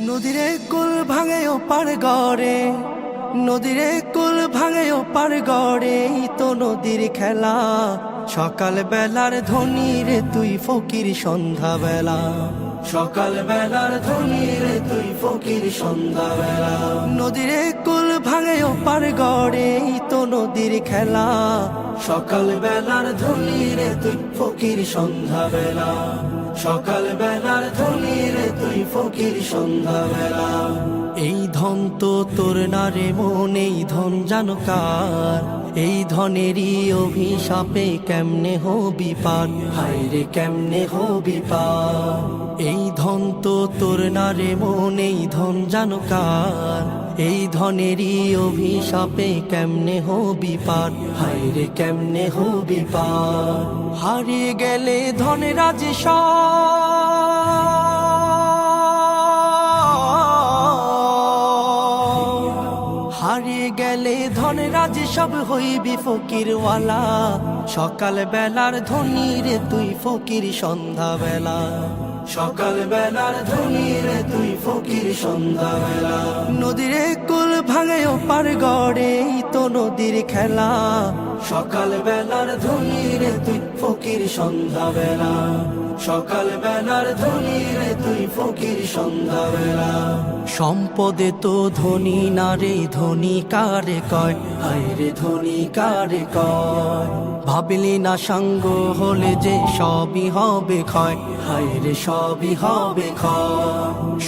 নদীরে কুল ভাঙে ও পার গড়ে, নদীরে কুল ভাঙে ও পার গড়ে, তো নদীর খেলা। সকাল বেলার ধনী রে তুই ফকির সন্ধ্যা বেলা, সকাল বেলার ধনী রে তুই ফকির সন্ধ্যা বেলা। নদীরে কুল ভাঙে ও পার গড়ে, তো নদীর খেলা। সকাল বেলার ধনী রে তুই ফকির সন্ধ্যা বেলা, সকাল বেলার ধনী রে তুই ফকির সন্ধ্যা বেলা। এই ধন তো তোর না রে মন, এই ধন জানো কার? এই ধনেরই অভিশাপে কেমনে হবি পার, হায় রে কেমনে হবি পার। এই ধন তো তোর না রে মন, এই ধন জানো কার? এই ধনেরই অভিশাপে কেমনে হবি পার, হায় রে কেমনে হবি পার। হারিয়ে গেলে ধনেরা যে হারিয়ে গেলে ধনেরা যে সব হইবি ফকিরওয়ালা। সকাল বেলার ধনী রে তুই ফকির সন্ধ্যা বেলা, সকাল বেলার ধনী রে তুই ফকির সন্ধ্যা বেলা। নদীরে কুল ভাঙে ও পার গড়ে, তো নদীর খেলা। সকাল বেলার ধনী রে তুই ফকির সন্ধ্যা বেলা, সকাল বেলার ধনী রে তুই ফকির সন্ধ্যা বেলা। সম্পদে তো ধনী না রে, ধনী কারে কয়, হায় রে ধনী কারে কয়। ভাবলি না সঙ্গ হলে যে সবই হবে ক্ষয়, হায় রে সবই হবে ক্ষয়।